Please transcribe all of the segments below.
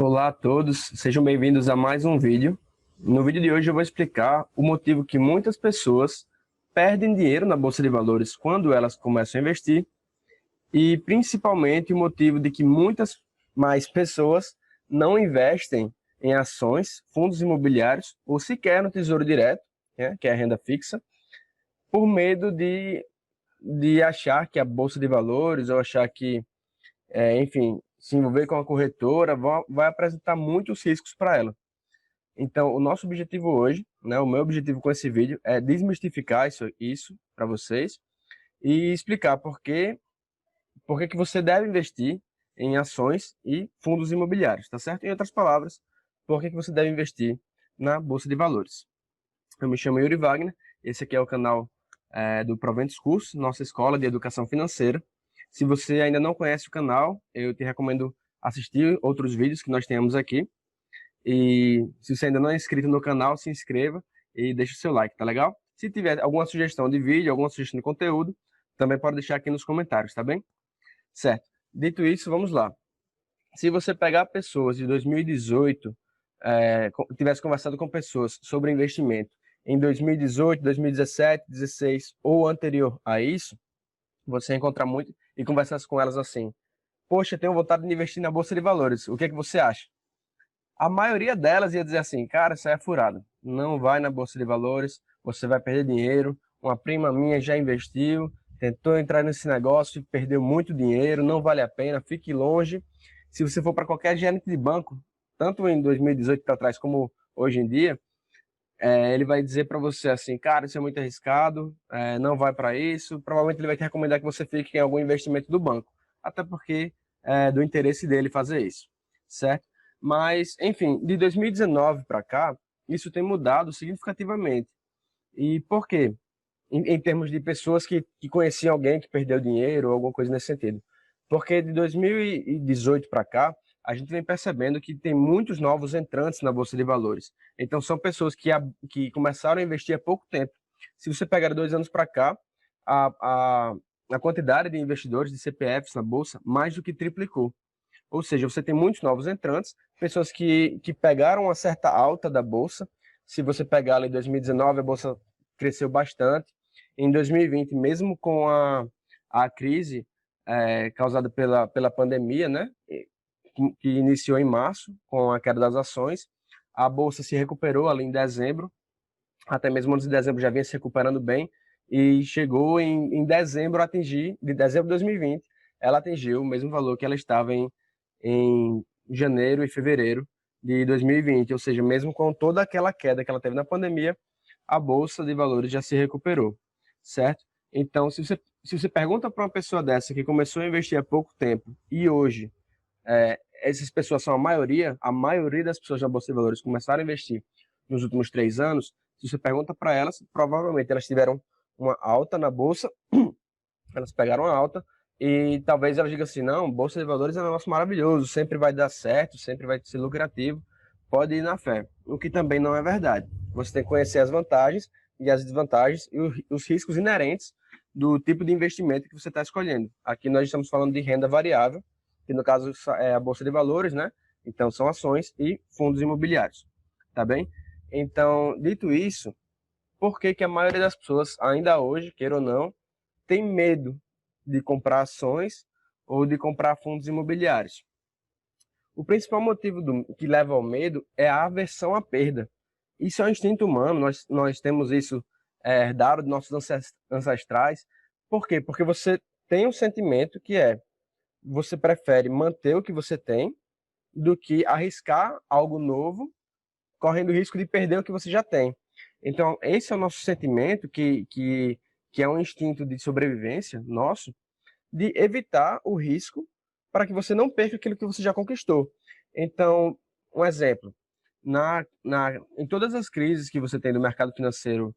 Olá a todos, sejam bem-vindos a mais um vídeo. No vídeo de hoje eu vou explicar o motivo que muitas pessoas perdem dinheiro na Bolsa de Valores quando elas começam a investir e principalmente o motivo de que muitas mais pessoas não investem em ações, fundos imobiliários ou sequer no Tesouro Direto, né, que é a renda fixa, por medo de achar que a Bolsa de Valores ou achar que enfim, se envolver com a corretora vai apresentar muitos riscos para ela. Então, o nosso objetivo hoje, né, o meu objetivo com esse vídeo é desmistificar isso para vocês e explicar por que você deve investir em ações e fundos imobiliários, tá certo? Em outras palavras, por que você deve investir na Bolsa de Valores. Eu me chamo Yuri Wagner, esse aqui é o canal do Proventos Cursos, nossa escola de educação financeira. Se você ainda não conhece o canal, eu te recomendo assistir outros vídeos que nós temos aqui. E se você ainda não é inscrito no canal, se inscreva e deixe o seu like, tá legal? Se tiver alguma sugestão de vídeo, alguma sugestão de conteúdo, também pode deixar aqui nos comentários, tá bem? Certo. Dito isso, vamos lá. Se você pegar pessoas de 2018, tivesse conversado com pessoas sobre investimento em 2018, 2017, 2016 ou anterior a isso, você encontrar muito e conversasse com elas assim: poxa, tenho vontade de investir na Bolsa de Valores, o que é que você acha? A maioria delas ia dizer assim: cara, isso aí é furado, não vai na Bolsa de Valores, você vai perder dinheiro, uma prima minha já investiu, tentou entrar nesse negócio e perdeu muito dinheiro, não vale a pena, fique longe. Se você for para qualquer gerente de banco, tanto em 2018 para trás como hoje em dia, ele vai dizer para você assim: cara, isso é muito arriscado, não vai para isso. Provavelmente ele vai te recomendar que você fique em algum investimento do banco, até porque é do interesse dele fazer isso, certo? Mas, enfim, de 2019 para cá, isso tem mudado significativamente. E por quê? Em termos de pessoas que conheciam alguém que perdeu dinheiro ou alguma coisa nesse sentido. Porque de 2018 para cá, a gente vem percebendo que tem muitos novos entrantes na Bolsa de Valores. Então, são pessoas que começaram a investir há pouco tempo. Se você pegar 2 anos para cá, a, a, a quantidade de investidores, de CPFs na Bolsa, mais do que triplicou. Ou seja, você tem muitos novos entrantes, pessoas que pegaram uma certa alta da Bolsa. Se você pegar ali em 2019, a Bolsa cresceu bastante. Em 2020, mesmo com a crise causada pela pandemia, né, que iniciou em março, com a queda das ações, a Bolsa se recuperou ali em dezembro, até mesmo antes de dezembro já vinha se recuperando bem, e chegou em dezembro a atingir, de dezembro de 2020, ela atingiu o mesmo valor que ela estava em janeiro e fevereiro de 2020, ou seja, mesmo com toda aquela queda que ela teve na pandemia, a Bolsa de Valores já se recuperou, certo? Então, se você pergunta para uma pessoa dessa que começou a investir há pouco tempo e hoje, essas pessoas são a maioria das pessoas na Bolsa de Valores começaram a investir nos últimos 3 anos, se você pergunta para elas, provavelmente elas tiveram uma alta na Bolsa, elas pegaram a alta, e talvez elas digam assim: não, Bolsa de Valores é um negócio maravilhoso, sempre vai dar certo, sempre vai ser lucrativo, pode ir na fé. O que também não é verdade. Você tem que conhecer as vantagens e as desvantagens e os riscos inerentes do tipo de investimento que você está escolhendo. Aqui nós estamos falando de renda variável, que no caso é a Bolsa de Valores, né? Então são ações e fundos imobiliários, tá bem? Então, dito isso, por que que a maioria das pessoas, ainda hoje, queira ou não, tem medo de comprar ações ou de comprar fundos imobiliários? O principal motivo que leva ao medo é a aversão à perda. Isso é um instinto humano, nós temos isso herdado de nossos ancestrais. Por quê? Porque você tem um sentimento que você prefere manter o que você tem do que arriscar algo novo, correndo o risco de perder o que você já tem. Então, esse é o nosso sentimento, que é um instinto de sobrevivência nosso, de evitar o risco para que você não perca aquilo que você já conquistou. Então, um exemplo, em todas as crises que você tem do mercado financeiro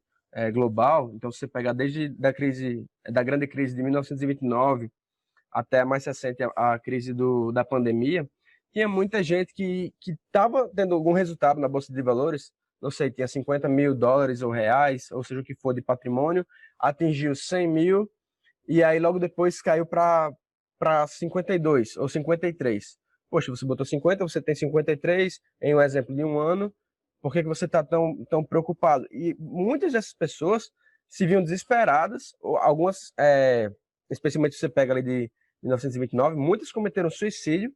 global, então você pegar desde da grande crise de 1929 até a mais recente, a crise da pandemia, tinha muita gente que estava tendo algum resultado na Bolsa de Valores, não sei, tinha 50 mil dólares ou reais, ou seja, o que for de patrimônio, atingiu 100 mil, e aí logo depois caiu para 52 ou 53. Poxa, você botou 50, você tem 53 em um exemplo de um ano, por que que você está tão preocupado? E muitas dessas pessoas se viam desesperadas, ou algumas, especialmente você pega ali de 1929, muitas cometeram suicídio,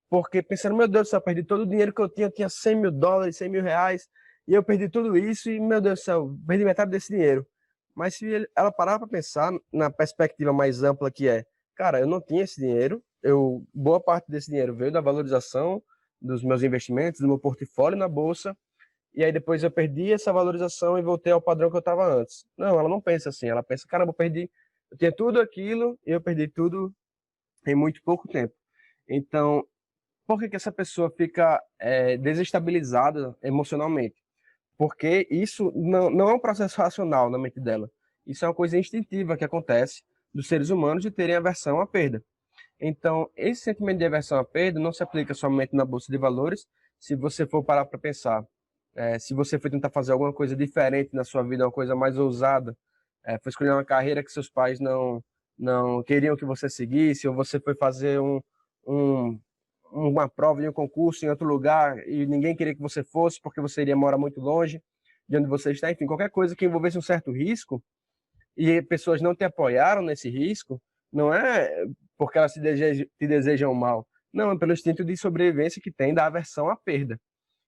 porque pensaram, meu Deus do céu, eu perdi todo o dinheiro que eu tinha $100.000, R$ 100.000, e eu perdi tudo isso, e meu Deus do céu, perdi metade desse dinheiro. Mas se ela parar para pensar na perspectiva mais ampla que é, cara, eu não tinha esse dinheiro, boa parte desse dinheiro veio da valorização dos meus investimentos, do meu portfólio na bolsa, e aí depois eu perdi essa valorização e voltei ao padrão que eu estava antes. Não, ela não pensa assim, ela pensa, caramba, eu tinha tudo aquilo e eu perdi tudo em muito pouco tempo. Então, por que que essa pessoa fica desestabilizada emocionalmente? Porque isso não é um processo racional na mente dela. Isso é uma coisa instintiva que acontece dos seres humanos de terem aversão à perda. Então, esse sentimento de aversão à perda não se aplica somente na bolsa de valores. Se você for parar para pensar, se você for tentar fazer alguma coisa diferente na sua vida, uma coisa mais ousada, foi escolher uma carreira que seus pais não queriam que você seguisse, ou você foi fazer um, uma prova de um concurso em outro lugar e ninguém queria que você fosse porque você iria morar muito longe de onde você está, enfim, qualquer coisa que envolvesse um certo risco e pessoas não te apoiaram nesse risco, não é porque elas te desejam mal, não, é pelo instinto de sobrevivência que tem da aversão à perda.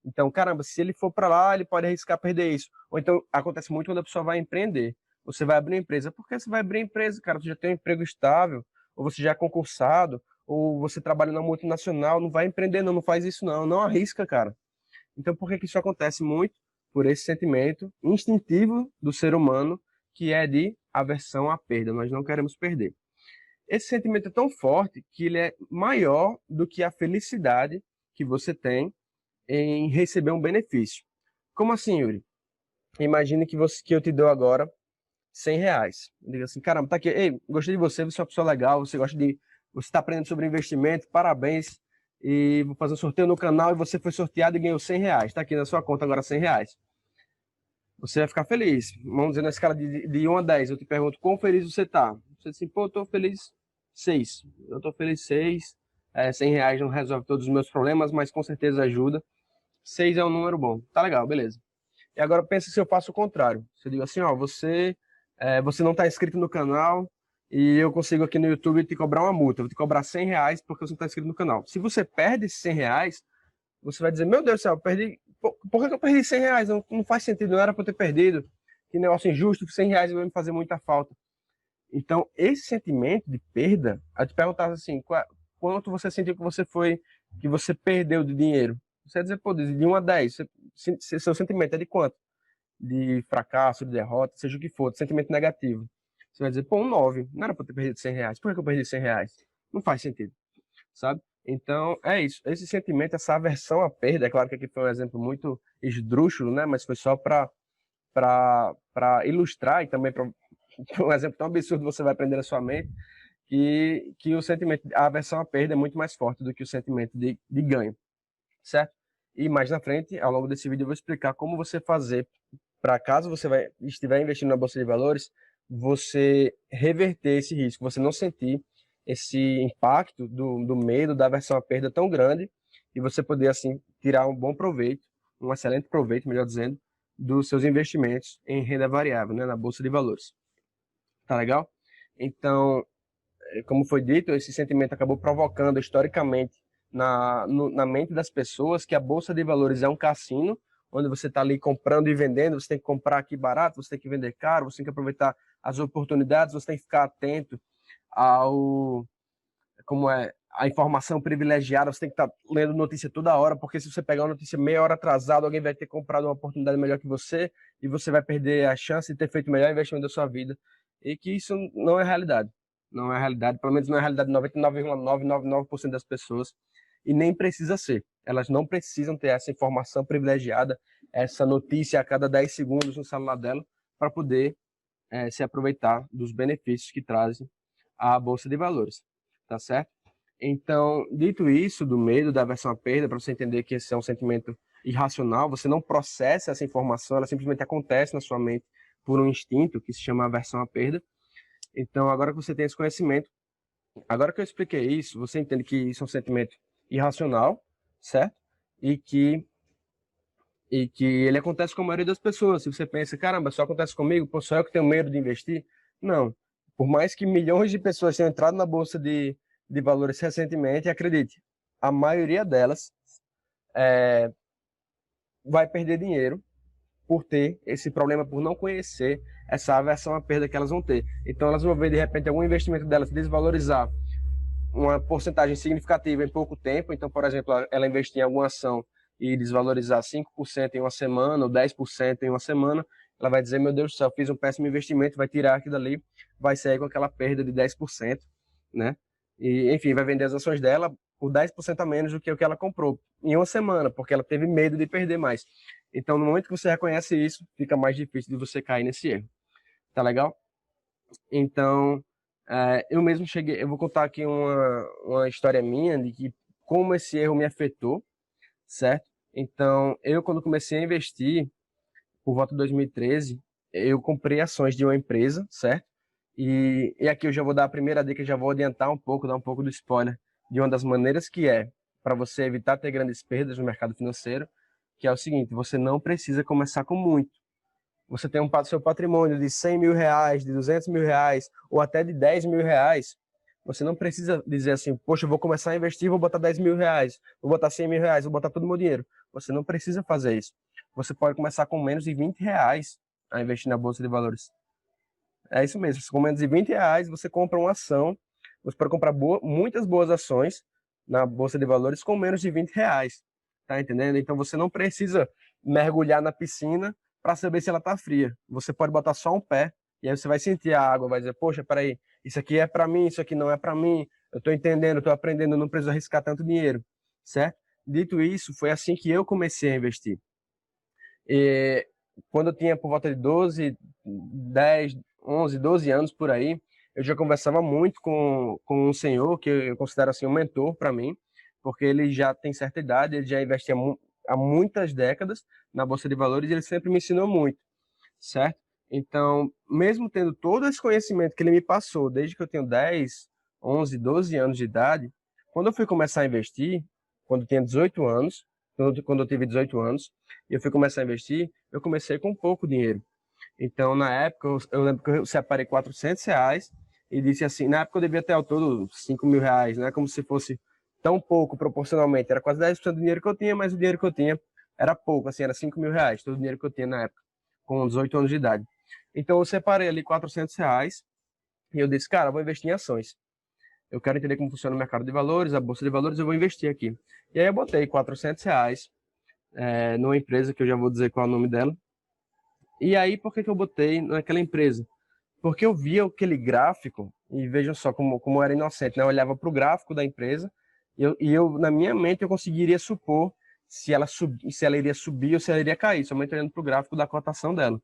Então, caramba, se ele for para lá, ele pode arriscar perder isso. Ou então, acontece muito quando a pessoa vai empreender. Você vai abrir uma empresa. Por que você vai abrir uma empresa, cara? Você já tem um emprego estável, ou você já é concursado, ou você trabalha na multinacional, não vai empreender não, não faz isso não, não arrisca, cara. Então, por que que isso acontece muito? Por esse sentimento instintivo do ser humano, que é de aversão à perda. Nós não queremos perder. Esse sentimento é tão forte que ele é maior do que a felicidade que você tem em receber um benefício. Como assim, Yuri? Imagine que eu te dou agora R$ 100. Diga assim, caramba, tá aqui, ei, gostei de você, você é uma pessoa legal, você está aprendendo sobre investimento, parabéns, e vou fazer um sorteio no canal e você foi sorteado e ganhou R$ 100. Tá aqui na sua conta agora R$ 100. Você vai ficar feliz. Vamos dizer, na escala de 1 a 10, eu te pergunto, quão feliz você tá? Você diz assim, pô, eu tô feliz 6. Eu tô feliz 6. R$ 100 não resolve todos os meus problemas, mas com certeza ajuda. 6 é um número bom. Tá legal, beleza. E agora pensa se eu faço o contrário. Se eu digo assim, ó, você não está inscrito no canal e eu consigo aqui no YouTube te cobrar uma multa. Eu vou te cobrar R$ 100 porque você não está inscrito no canal. Se você perde esses R$ 100, você vai dizer, meu Deus do céu, eu perdi. Por que eu perdi R$ 100? Não faz sentido, não era para eu ter perdido. Que negócio injusto, R$ 100 vai me fazer muita falta. Então, esse sentimento de perda, a te perguntar assim, quanto você sentiu que você perdeu de dinheiro? Você vai dizer, pô, de 1 a 10, seu sentimento é de quanto? De fracasso, de derrota, seja o que for, de sentimento negativo. Você vai dizer, pô, um 9, não era para eu ter perdido R$ 100. Por que eu perdi R$ 100? Não faz sentido, sabe? Então, é isso. Esse sentimento, essa aversão à perda, é claro que aqui foi um exemplo muito esdrúxulo, né? Mas foi só para ilustrar e também para um exemplo tão absurdo você vai aprender na sua mente, que o sentimento, a aversão à perda é muito mais forte do que o sentimento de ganho, certo? E mais na frente, ao longo desse vídeo, eu vou explicar como você fazer para caso você estiver investindo na Bolsa de Valores, você reverter esse risco, você não sentir esse impacto do medo, da aversão à perda tão grande, e você poder, assim, tirar um bom proveito, um excelente proveito, melhor dizendo, dos seus investimentos em renda variável, né, na Bolsa de Valores. Tá legal? Então, como foi dito, esse sentimento acabou provocando historicamente na mente das pessoas que a Bolsa de Valores é um cassino, onde você está ali comprando e vendendo, você tem que comprar aqui barato, você tem que vender caro, você tem que aproveitar as oportunidades, você tem que ficar atento ao como é a informação privilegiada, você tem que estar lendo notícia toda hora, porque se você pegar uma notícia meia hora atrasada, alguém vai ter comprado uma oportunidade melhor que você e você vai perder a chance de ter feito o melhor investimento da sua vida. E que isso não é realidade. Não é realidade, pelo menos não é realidade de 99,999% das pessoas. E nem precisa ser. Elas não precisam ter essa informação privilegiada, essa notícia a cada 10 segundos no celular dela, para poder se aproveitar dos benefícios que trazem a Bolsa de Valores. Tá certo? Então, dito isso, do medo, da aversão à perda, para você entender que esse é um sentimento irracional, você não processa essa informação, ela simplesmente acontece na sua mente por um instinto que se chama aversão à perda. Então, agora que você tem esse conhecimento, agora que eu expliquei isso, você entende que isso é um sentimento irracional, certo? E que ele acontece com a maioria das pessoas. Se você pensa, caramba, só acontece comigo, pô, só eu que tenho medo de investir. Não. Por mais que milhões de pessoas tenham entrado na bolsa de valores recentemente, acredite, a maioria delas vai perder dinheiro por ter esse problema, por não conhecer essa aversão à perda que elas vão ter. Então elas vão ver, de repente, algum investimento delas desvalorizar uma porcentagem significativa em pouco tempo. Então, por exemplo, ela investir em alguma ação e desvalorizar 5% em uma semana ou 10% em uma semana, ela vai dizer, meu Deus do céu, fiz um péssimo investimento, vai tirar aquilo dali, vai sair com aquela perda de 10%, né? E, enfim, vai vender as ações dela por 10% a menos do que o que ela comprou em uma semana, porque ela teve medo de perder mais. Então, no momento que você reconhece isso, fica mais difícil de você cair nesse erro. Tá legal? Então, eu mesmo cheguei, eu vou contar aqui uma história minha de que como esse erro me afetou, certo? Então, eu quando comecei a investir, por volta de 2013, eu comprei ações de uma empresa, certo? E aqui eu já vou dar a primeira dica, já vou adiantar um pouco, dar um pouco do spoiler de uma das maneiras que é para você evitar ter grandes perdas no mercado financeiro, que é o seguinte, você não precisa começar com muito. Você tem seu patrimônio de 100 mil reais, de 200 mil reais, ou até de 10 mil reais, você não precisa dizer assim, poxa, eu vou começar a investir, vou botar 10 mil reais, vou botar 100 mil reais, vou botar todo o meu dinheiro. Você não precisa fazer isso. Você pode começar com menos de 20 reais a investir na Bolsa de Valores. É isso mesmo, com menos de 20 reais você compra uma ação, você pode comprar muitas boas ações na Bolsa de Valores com menos de 20 reais. Tá entendendo? Então você não precisa mergulhar na piscina para saber se ela está fria. Você pode botar só um pé e aí você vai sentir a água, vai dizer, poxa, peraí, isso aqui é para mim, isso aqui não é para mim, eu estou entendendo, estou aprendendo, eu não preciso arriscar tanto dinheiro, certo? Dito isso, foi assim que eu comecei a investir. E quando eu tinha por volta de 12, 10, 11, 12 anos por aí, eu já conversava muito com um senhor que eu considero assim um mentor para mim, porque ele já tem certa idade, ele já investe há muitas décadas na Bolsa de Valores e ele sempre me ensinou muito, certo? Então, mesmo tendo todo esse conhecimento que ele me passou desde que eu tenho 10, 11, 12 anos de idade, quando eu fui começar a investir, quando eu tinha 18 anos, quando eu tive 18 anos, e eu fui começar a investir, eu comecei com pouco dinheiro. Então, na época, eu lembro que eu separei 400 reais e disse assim, na época eu devia ter ao todo 5 mil reais, não é como se fosse tão pouco proporcionalmente, era quase 10% do dinheiro que eu tinha, mas o dinheiro que eu tinha era pouco, assim, era 5 mil reais, todo o dinheiro que eu tinha na época, com 18 anos de idade. Então, eu separei ali 400 reais e eu disse, cara, eu vou investir em ações. Eu quero entender como funciona o mercado de valores, a bolsa de valores, eu vou investir aqui. E aí eu botei 400 reais numa empresa que eu já vou dizer qual é o nome dela. E aí, por que eu botei naquela empresa? Porque eu via aquele gráfico, e vejam só como eu era inocente, né? Eu olhava para o gráfico da empresa e eu, na minha mente, eu conseguiria supor se ela iria subir ou se ela iria cair, somente olhando para o gráfico da cotação dela.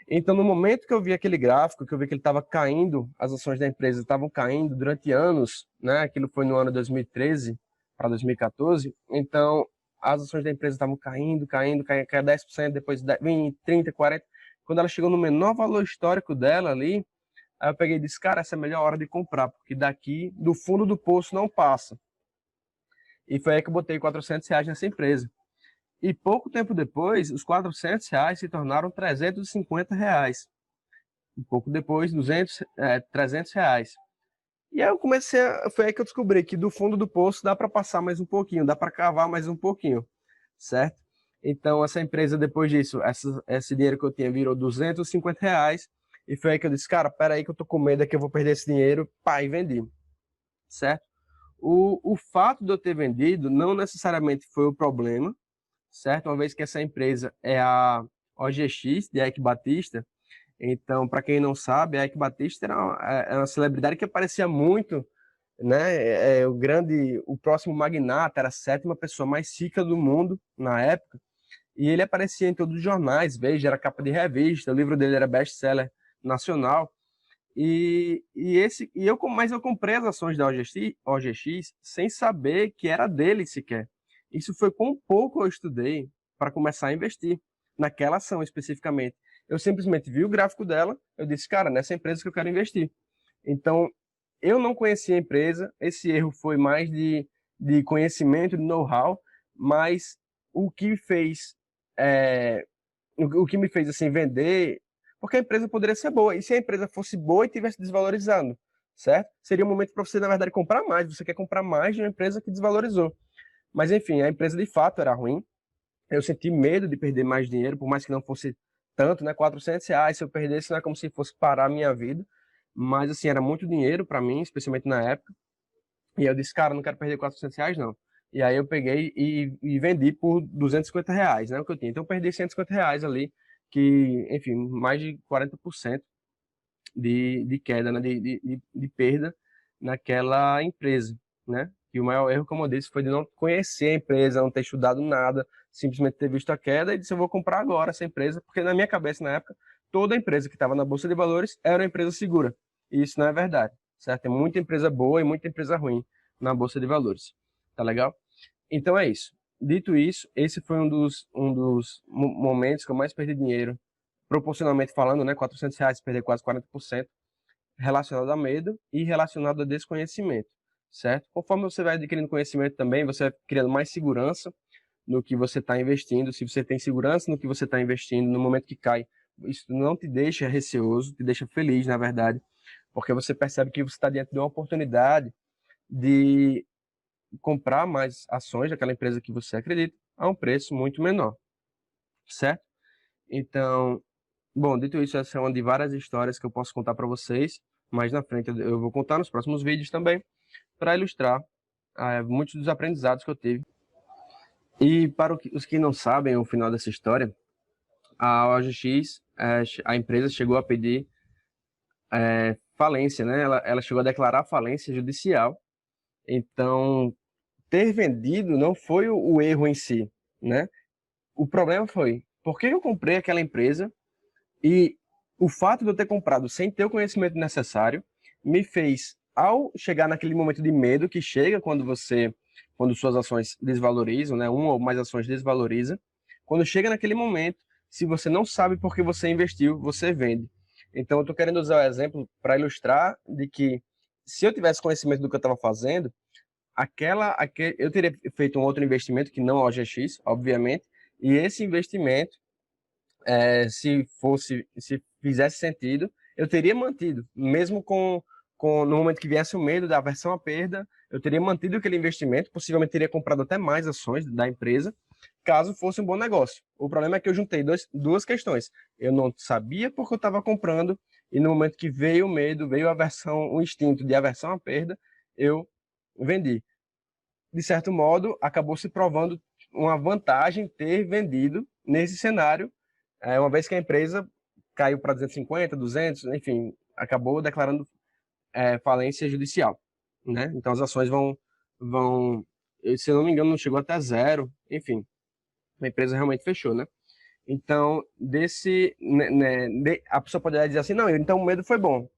Então, no momento que eu vi aquele gráfico, que eu vi que ele estava caindo, as ações da empresa estavam caindo durante anos, né? Aquilo foi no ano 2013 para 2014. Então, as ações da empresa estavam caindo, caía 10%, depois 20, 30, 40. Quando ela chegou no menor valor histórico dela ali, aí eu peguei e disse, cara, essa é a melhor hora de comprar, porque daqui, do fundo do poço, não passa. E foi aí que eu botei 400 reais nessa empresa. E pouco tempo depois, os 400 reais se tornaram 350 reais. Um pouco depois, 300 reais. E aí eu foi aí que eu descobri que do fundo do poço dá para passar mais um pouquinho, dá para cavar mais um pouquinho, certo? Então essa empresa, depois disso, esse dinheiro que eu tinha virou 250 reais, e foi aí que eu disse, cara, peraí que eu tô com medo, é que eu vou perder esse dinheiro, pá, e vendi, certo? O fato de eu ter vendido não necessariamente foi o problema, certo? Uma vez que essa empresa é a OGX, de Eike Batista. Então, para quem não sabe, a Eike Batista era uma celebridade que aparecia muito, né? O próximo magnata, era a sétima pessoa mais rica do mundo na época, e ele aparecia em todos os jornais, Veja, era capa de revista, o livro dele era best-seller nacional, mas eu comprei as ações da OGX sem saber que era dele sequer. Isso foi com pouco eu estudei para começar a investir naquela ação especificamente. Eu simplesmente vi o gráfico dela, eu disse, cara, nessa empresa que eu quero investir. Então, eu não conhecia a empresa, esse erro foi mais de conhecimento, de know-how, mas o que fez, o que me fez assim vender, porque a empresa poderia ser boa, e se a empresa fosse boa e estivesse desvalorizando, certo? Seria um momento para você, na verdade, comprar mais, você quer comprar mais de uma empresa que desvalorizou. Mas enfim, a empresa de fato era ruim, eu senti medo de perder mais dinheiro, por mais que não fosse tanto, né? R$ 400, se eu perdesse, não é como se fosse parar a minha vida, mas assim, era muito dinheiro para mim, especialmente na época, e eu disse, cara, não quero perder R$ 400 não. E aí eu peguei e vendi por R$ 250, né, o que eu tinha. Então eu perdi R$ 150 ali, que, enfim, mais de 40% de queda, né, de perda naquela empresa, né? E o maior erro, como eu disse, foi de não conhecer a empresa, não ter estudado nada, simplesmente ter visto a queda e disse, eu vou comprar agora essa empresa, porque na minha cabeça, na época, toda empresa que estava na Bolsa de Valores era uma empresa segura. E isso não é verdade, certo? Tem muita empresa boa e muita empresa ruim na Bolsa de Valores. Tá legal? Então é isso. Dito isso, esse foi um dos momentos que eu mais perdi dinheiro, proporcionalmente falando, né? R$ 400, perder quase 40%, relacionado a medo e relacionado a desconhecimento, certo? Conforme você vai adquirindo conhecimento também, você vai criando mais segurança no que você está investindo. Se você tem segurança no que você está investindo, no momento que cai, isso não te deixa receoso, te deixa feliz, na verdade, porque você percebe que você está diante de uma oportunidade de comprar mais ações daquela empresa que você acredita a um preço muito menor, certo? Então, bom, dito isso, essa é uma de várias histórias que eu posso contar para vocês. Mais na frente eu vou contar nos próximos vídeos também, para ilustrar muitos dos aprendizados que eu tive. E para os que não sabem o final dessa história, a OGX, a empresa chegou a pedir falência, né? Ela chegou a declarar falência judicial. Então, ter vendido não foi o erro em si, né? O problema foi, por que eu comprei aquela empresa e o fato de eu ter comprado sem ter o conhecimento necessário me fez, ao chegar naquele momento de medo que chega quando suas ações desvalorizam, né, uma ou mais ações desvaloriza, quando chega naquele momento, se você não sabe por que você investiu, você vende. Então eu estou querendo usar o exemplo para ilustrar de que se eu tivesse conhecimento do que eu estava fazendo, eu teria feito um outro investimento que não a OGX, obviamente, e esse investimento se fizesse sentido, eu teria mantido, mesmo no momento que viesse o medo da aversão à perda, eu teria mantido aquele investimento, possivelmente teria comprado até mais ações da empresa, caso fosse um bom negócio. O problema é que eu juntei duas questões. Eu não sabia porque eu estava comprando, e no momento que veio o medo, veio a aversão, o instinto de aversão à perda, eu vendi. De certo modo, acabou se provando uma vantagem ter vendido nesse cenário, uma vez que a empresa caiu para 250, 200, enfim, acabou declarando falência judicial, né? Então as ações vão, se eu não me engano, não chegou até zero, enfim, a empresa realmente fechou, né? Então, a pessoa poderia dizer assim, não, então o medo foi bom.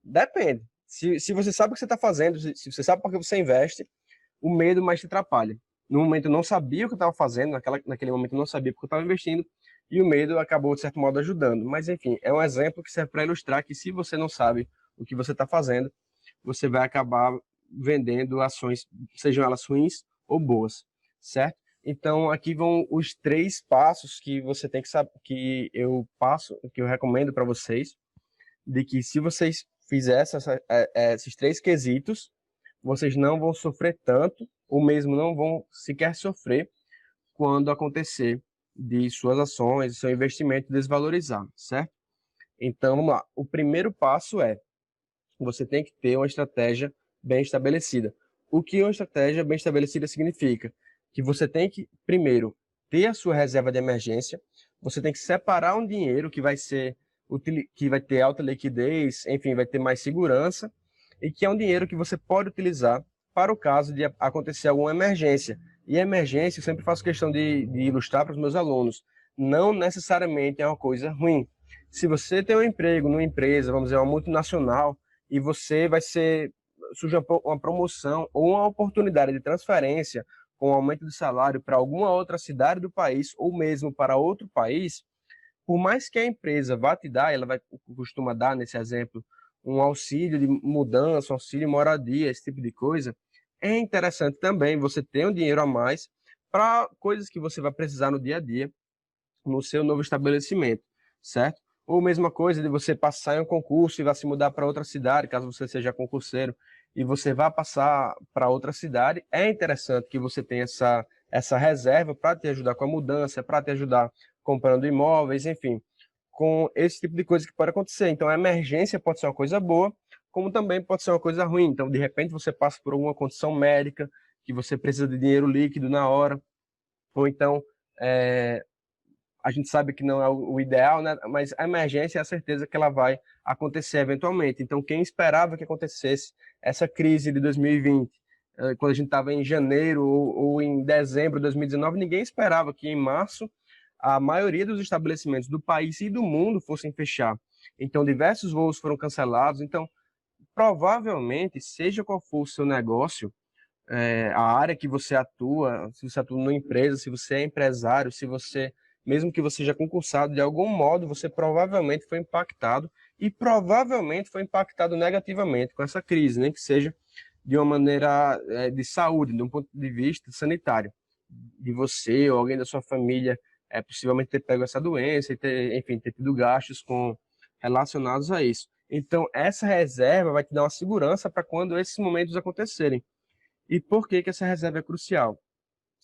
Depende. Se você sabe o que você está fazendo, se você sabe por que você investe, o medo mais te atrapalha. No momento eu não sabia o que eu estava fazendo, naquele momento eu não sabia porque eu estava investindo, e o medo acabou, de certo modo, ajudando. Mas, enfim, é um exemplo que serve para ilustrar que se você não sabe o que você está fazendo, você vai acabar vendendo ações, sejam elas ruins ou boas, certo? Então, aqui vão os 3 passos que você tem que saber, que eu recomendo para vocês, de que se vocês fizessem esses 3 quesitos, vocês não vão sofrer tanto, ou mesmo não vão sequer sofrer quando acontecer de suas ações, seu investimento desvalorizar, certo? Então, vamos lá. O primeiro passo é, você tem que ter uma estratégia bem estabelecida. O que uma estratégia bem estabelecida significa? Que você tem que, primeiro, ter a sua reserva de emergência, você tem que separar um dinheiro que vai ter alta liquidez, enfim, vai ter mais segurança, e que é um dinheiro que você pode utilizar para o caso de acontecer alguma emergência. E a emergência, eu sempre faço questão de ilustrar para os meus alunos, não necessariamente é uma coisa ruim. Se você tem um emprego numa empresa, vamos dizer, uma multinacional, e você surge uma promoção ou uma oportunidade de transferência com aumento de salário para alguma outra cidade do país ou mesmo para outro país, por mais que a empresa vá te dar, costuma dar nesse exemplo, um auxílio de mudança, um auxílio moradia, esse tipo de coisa, é interessante também você ter um dinheiro a mais para coisas que você vai precisar no dia a dia, no seu novo estabelecimento, certo? Ou mesma coisa de você passar em um concurso e vai se mudar para outra cidade, caso você seja concurseiro, e você vá passar para outra cidade, é interessante que você tenha essa reserva para te ajudar com a mudança, para te ajudar comprando imóveis, enfim, com esse tipo de coisa que pode acontecer. Então, a emergência pode ser uma coisa boa, como também pode ser uma coisa ruim. Então, de repente, você passa por alguma condição médica, que você precisa de dinheiro líquido na hora, ou então, a gente sabe que não é o ideal, né? Mas a emergência é a certeza que ela vai acontecer eventualmente. Então, quem esperava que acontecesse essa crise de 2020, quando a gente estava em janeiro ou em dezembro de 2019, ninguém esperava que em março a maioria dos estabelecimentos do país e do mundo fossem fechar. Então, diversos voos foram cancelados. Então, provavelmente, seja qual for o seu negócio, a área que você atua, se você atua numa empresa, se você é empresário, se você, mesmo que você seja concursado, de algum modo você provavelmente foi impactado e provavelmente foi impactado negativamente com essa crise, nem que seja de uma maneira de saúde, de um ponto de vista sanitário, de você ou alguém da sua família possivelmente ter pego essa doença e ter, enfim, ter tido gastos relacionados a isso. Então, essa reserva vai te dar uma segurança para quando esses momentos acontecerem. E por que essa reserva é crucial?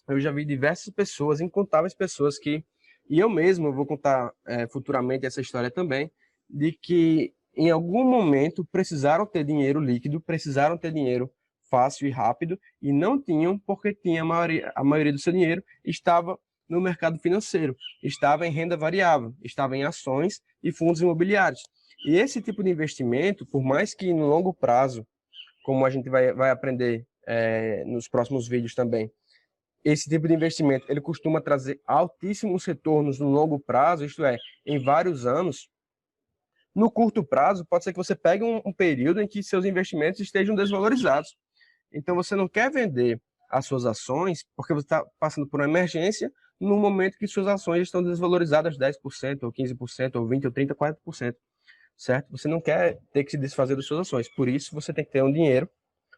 Eu já vi diversas pessoas, incontáveis pessoas e eu mesmo vou contar futuramente essa história também, de que em algum momento precisaram ter dinheiro líquido, precisaram ter dinheiro fácil e rápido, e não tinham porque tinha a maioria do seu dinheiro estava no mercado financeiro, estava em renda variável, estava em ações e fundos imobiliários. E esse tipo de investimento, por mais que no longo prazo, como a gente vai aprender nos próximos vídeos também, esse tipo de investimento ele costuma trazer altíssimos retornos no longo prazo, isto é, em vários anos. No curto prazo, pode ser que você pegue um período em que seus investimentos estejam desvalorizados. Então, você não quer vender as suas ações porque você está passando por uma emergência no momento que suas ações estão desvalorizadas 10%, ou 15%, ou 20%, ou 30%, 40%, certo? Você não quer ter que se desfazer das suas ações. Por isso, você tem que ter um dinheiro,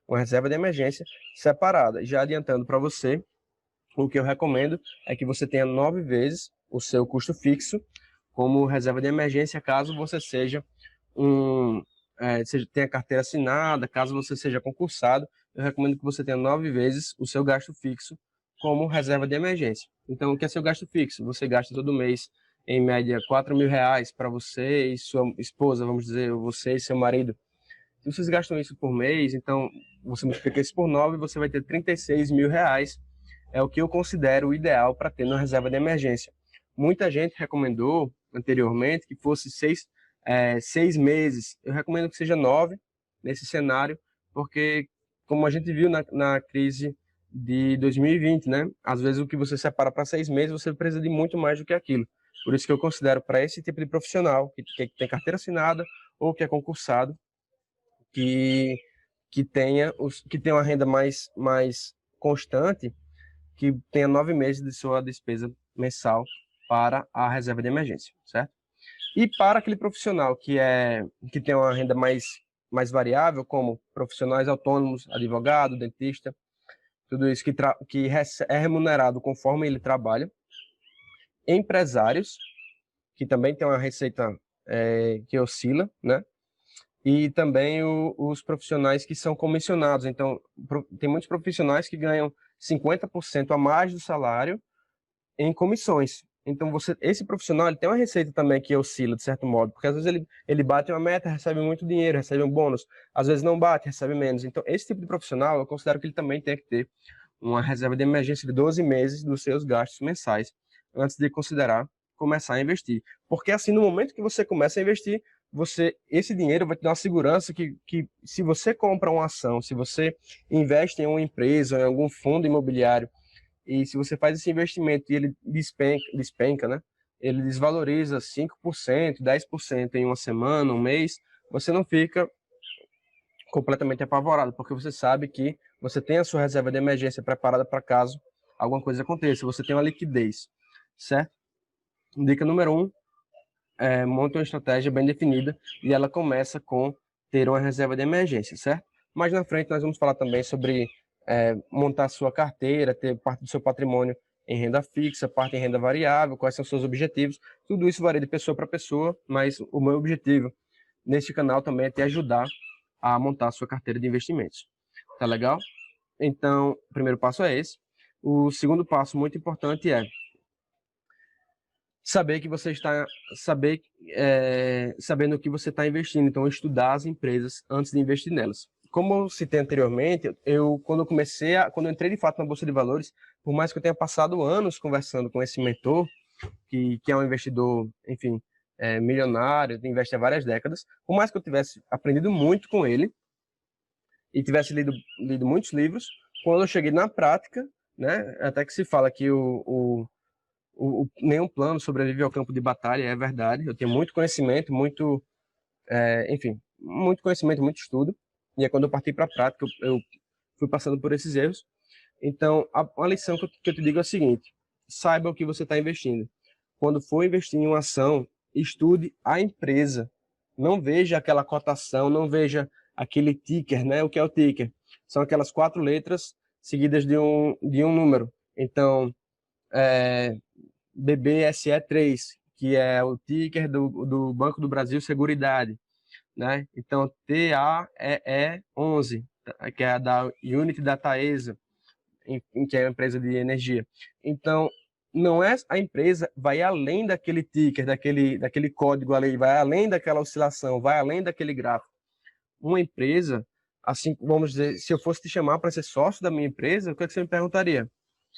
uma reserva de emergência separada. Já adiantando para você, o que eu recomendo é que você tenha 9 vezes o seu custo fixo como reserva de emergência, caso você seja tenha carteira assinada, caso você seja concursado, eu recomendo que você tenha 9 vezes o seu gasto fixo como reserva de emergência. Então, o que é seu gasto fixo? Você gasta todo mês, em média, R$ 4.000 para você e sua esposa, vamos dizer, ou você e seu marido. Se vocês gastam isso por mês, então você multiplica isso por 9 e você vai ter R$ 36.000. É o que eu considero o ideal para ter na reserva de emergência. Muita gente recomendou anteriormente que fosse 6 meses. Eu recomendo que seja 9 nesse cenário, porque como a gente viu na crise de 2020, né? Às vezes o que você separa para 6 meses, você precisa de muito mais do que aquilo. Por isso que eu considero para esse tipo de profissional, que tem carteira assinada ou que é concursado, que, que tenha uma renda mais constante, que tenha 9 meses de sua despesa mensal para a reserva de emergência, certo? E para aquele profissional que tem uma renda mais variável, como profissionais autônomos, advogado, dentista, tudo isso que é remunerado conforme ele trabalha, empresários, que também tem uma receita que oscila, né? E também os profissionais que são comissionados. Então, tem muitos profissionais que ganham 50% a mais do salário em comissões. Então, esse profissional ele tem uma receita também que oscila, de certo modo, porque às vezes ele bate uma meta, recebe muito dinheiro, recebe um bônus, às vezes não bate, recebe menos. Então, esse tipo de profissional, eu considero que ele também tem que ter uma reserva de emergência de 12 meses dos seus gastos mensais, antes de considerar começar a investir. Porque assim, no momento que você começa a investir, esse dinheiro vai te dar uma segurança que se você compra uma ação, se você investe em uma empresa, em algum fundo imobiliário, e se você faz esse investimento e ele despenca, né? Ele desvaloriza 5%, 10% em uma semana, um mês, você não fica completamente apavorado, porque você sabe que você tem a sua reserva de emergência preparada para caso alguma coisa aconteça. Você tem uma liquidez, certo? Dica número 1, monte uma estratégia bem definida e ela começa com ter uma reserva de emergência, certo? Mais na frente nós vamos falar também sobre montar sua carteira, ter parte do seu patrimônio em renda fixa, parte em renda variável, quais são os seus objetivos. Tudo isso varia de pessoa para pessoa, mas o meu objetivo neste canal também é te ajudar a montar a sua carteira de investimentos. Tá legal? Então, o primeiro passo é esse. O segundo passo muito importante é saber que você está sabendo o que você está investindo. Então, estudar as empresas antes de investir nelas. Como eu citei anteriormente, quando eu entrei de fato na Bolsa de Valores, por mais que eu tenha passado anos conversando com esse mentor, que é um investidor, enfim, milionário, investe há várias décadas, por mais que eu tivesse aprendido muito com ele e tivesse lido muitos livros, quando eu cheguei na prática, né, até que se fala que nenhum plano sobrevive ao campo de batalha, é verdade. Eu tenho muito conhecimento, enfim, muito conhecimento, muito estudo. E é quando eu parti para a prática, eu fui passando por esses erros. Então, a lição que eu te digo é a seguinte: saiba o que você está investindo. Quando for investir em uma ação, estude a empresa. Não veja aquela cotação, não veja aquele ticker, né? O que é o ticker? São aquelas 4 letras seguidas de um número. Então, BBSE3, que é o ticker do Banco do Brasil Seguridade, né? Então, TAEE11, que é a da Unity da Taesa, que é a empresa de energia. Então, não é a empresa vai além daquele ticker, daquele código ali, vai além daquela oscilação, vai além daquele gráfico. Uma empresa, assim, vamos dizer, se eu fosse te chamar para ser sócio da minha empresa, o que é que você me perguntaria?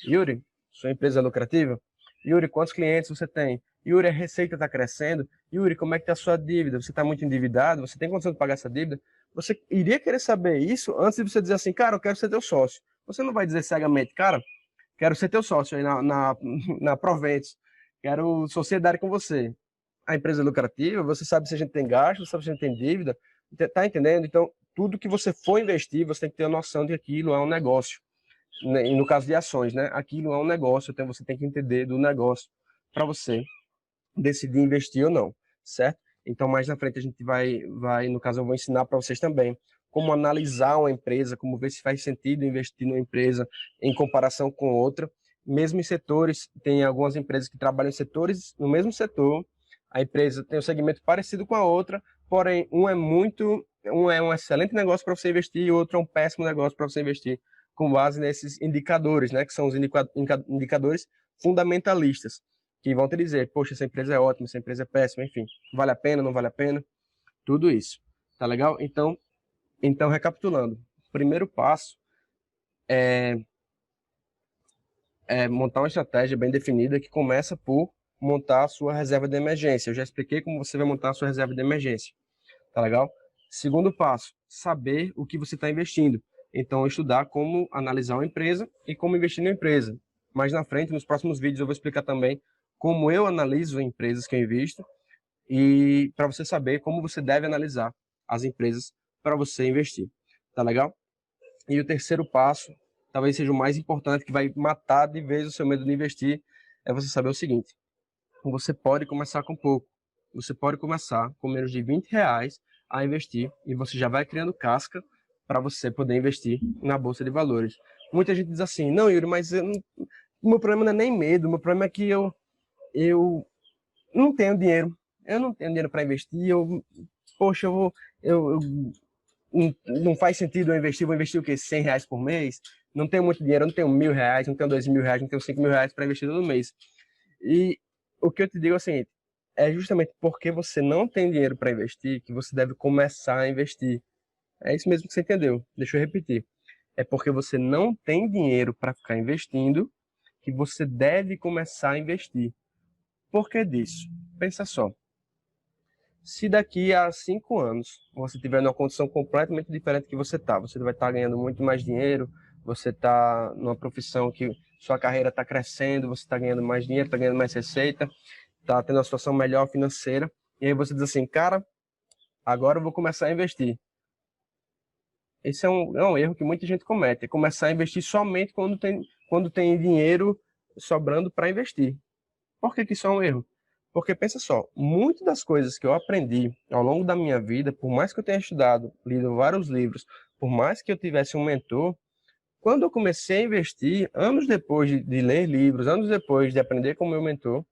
Yuri, sua empresa é lucrativa? Yuri, quantos clientes você tem? Yuri, a receita está crescendo? Yuri, como é que está a sua dívida? Você está muito endividado? Você tem condição de pagar essa dívida? Você iria querer saber isso antes de você dizer assim, cara, eu quero ser teu sócio. Você não vai dizer cegamente, cara, quero ser teu sócio aí na Proventos, quero sociedade com você. A empresa é lucrativa, você sabe se a gente tem gasto, você sabe se a gente tem dívida, tá entendendo? Então, tudo que você for investir, você tem que ter a noção de que aquilo é um negócio. E no caso de ações, né? Aquilo é um negócio, então você tem que entender do negócio para você decidir investir ou não, certo? Então, mais na frente a gente no caso eu vou ensinar para vocês também como analisar uma empresa, como ver se faz sentido investir numa empresa em comparação com outra. Mesmo em setores, tem algumas empresas que trabalham em setores, no mesmo setor, a empresa tem um segmento parecido com a outra, porém um é um excelente negócio para você investir e o outro é um péssimo negócio para você investir, com base nesses indicadores, né, que são os indicadores fundamentalistas, que vão te dizer, poxa, essa empresa é ótima, essa empresa é péssima, enfim, vale a pena, não vale a pena, tudo isso, tá legal? Então recapitulando, o primeiro passo é montar uma estratégia bem definida que começa por montar a sua reserva de emergência. Eu já expliquei como você vai montar a sua reserva de emergência, tá legal? Segundo passo, saber o que você está investindo. Então, estudar como analisar uma empresa e como investir na empresa. Mais na frente, nos próximos vídeos, eu vou explicar também como eu analiso empresas que eu invisto e para você saber como você deve analisar as empresas para você investir. Tá legal? E o terceiro passo, talvez seja o mais importante, que vai matar de vez o seu medo de investir, é você saber o seguinte: você pode começar com pouco. Você pode começar com menos de R$ 20 a investir e você já vai criando casca para você poder investir na Bolsa de Valores. Muita gente diz assim, não, Yuri, mas o meu problema não é nem medo, o meu problema é que eu não tenho dinheiro. Eu não tenho dinheiro para investir, poxa, não faz sentido eu investir, vou investir o quê? R$ 100 por mês? Não tenho muito dinheiro, eu não tenho R$ 1.000, não tenho R$ 2.000, não tenho R$ 5.000 para investir todo mês. E o que eu te digo é o seguinte, é justamente porque você não tem dinheiro para investir que você deve começar a investir. É isso mesmo que você entendeu. Deixa eu repetir. É porque você não tem dinheiro para ficar investindo que você deve começar a investir. Por que disso? Pensa só. Se daqui a 5 anos você estiver numa condição completamente diferente que você vai estar ganhando muito mais dinheiro, você está numa profissão que sua carreira está crescendo, você está ganhando mais dinheiro, está ganhando mais receita, está tendo uma situação melhor financeira, e aí você diz assim, cara, agora eu vou começar a investir. Esse é um erro que muita gente comete, é começar a investir somente quando tem dinheiro sobrando para investir. Por que isso é um erro? Porque pensa só, muitas das coisas que eu aprendi ao longo da minha vida, por mais que eu tenha estudado, lido vários livros, por mais que eu tivesse um mentor, Quando eu comecei a investir, anos depois de ler livros, anos depois de aprender com o meu mentor,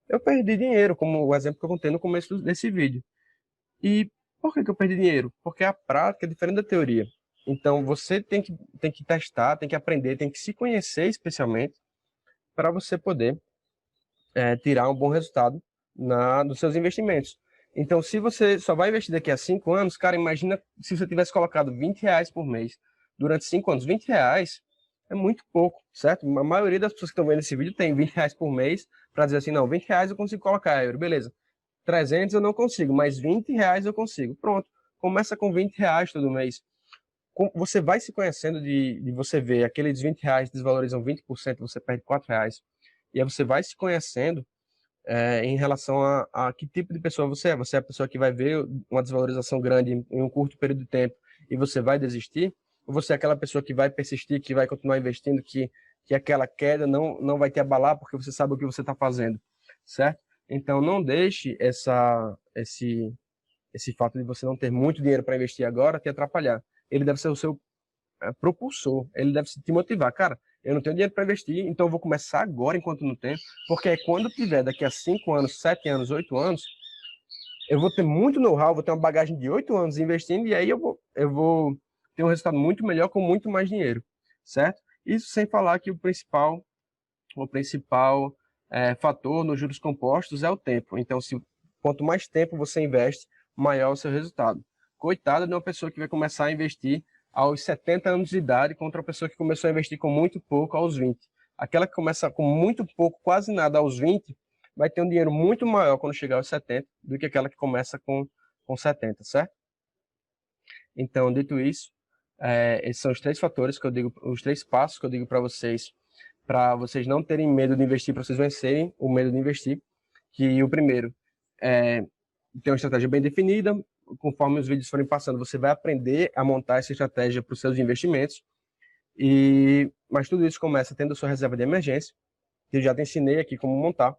eu perdi dinheiro, como o exemplo que eu contei no começo desse vídeo. E por que eu perdi dinheiro? Porque a prática é diferente da teoria. Então, você tem que testar, tem que aprender, tem que se conhecer especialmente para você poder tirar um bom resultado nos seus investimentos. Então, se você só vai investir daqui a 5 anos, cara, imagina se você tivesse colocado R$ 20 por mês durante 5 anos. R$ 20 é muito pouco, certo? A maioria das pessoas que estão vendo esse vídeo tem R$ 20 por mês para dizer assim, não, R$ 20 eu consigo colocar euro, beleza. 300 eu não consigo, mas R$ 20 eu consigo. Pronto, começa com R$ 20 todo mês. Você vai se conhecendo de você ver aqueles R$ 20 desvalorizam 20%, você perde R$ 4. E aí você vai se conhecendo em relação a que tipo de pessoa você é. Você é a pessoa que vai ver uma desvalorização grande em um curto período de tempo e você vai desistir? Ou você é aquela pessoa que vai persistir, que vai continuar investindo, que aquela queda não vai te abalar porque você sabe o que você está fazendo, certo? Então não deixe esse fato de você não ter muito dinheiro para investir agora te atrapalhar. Ele deve ser o seu propulsor, ele deve te motivar. Cara, eu não tenho dinheiro para investir, então eu vou começar agora enquanto não tenho, porque quando tiver daqui a 5 anos, 7 anos, 8 anos, eu vou ter muito know-how, vou ter uma bagagem de 8 anos investindo e aí eu vou ter um resultado muito melhor com muito mais dinheiro, certo? Isso sem falar que o principal fator nos juros compostos é o tempo. Então, quanto mais tempo você investe, maior é o seu resultado. Coitada de uma pessoa que vai começar a investir aos 70 anos de idade contra uma pessoa que começou a investir com muito pouco aos 20. Aquela que começa com muito pouco, quase nada aos 20, vai ter um dinheiro muito maior quando chegar aos 70 do que aquela que começa com 70, certo? Então, dito isso, esses são os 3 fatores que eu digo, os 3 passos que eu digo para vocês não terem medo de investir, para vocês vencerem o medo de investir. Que o primeiro é ter uma estratégia bem definida. Conforme os vídeos forem passando, você vai aprender a montar essa estratégia para os seus investimentos. Mas tudo isso começa tendo a sua reserva de emergência, que eu já te ensinei aqui como montar.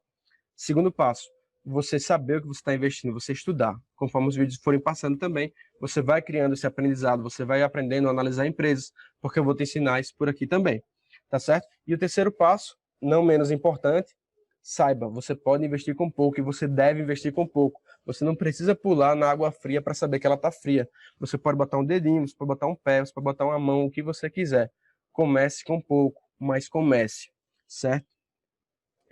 Segundo passo, você saber o que você está investindo, você estudar. Conforme os vídeos forem passando também, você vai criando esse aprendizado, você vai aprendendo a analisar empresas, porque eu vou te ensinar isso por aqui também, tá certo? E o terceiro passo, não menos importante, saiba, você pode investir com pouco e você deve investir com pouco. Você não precisa pular na água fria para saber que ela está fria. Você pode botar um dedinho, você pode botar um pé, você pode botar uma mão, o que você quiser. Comece com pouco, mas comece, certo?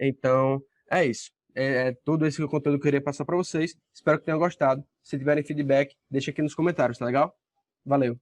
Então, é isso. É tudo esse conteúdo que eu queria passar para vocês. Espero que tenham gostado. Se tiverem feedback, deixa aqui nos comentários, tá legal? Valeu!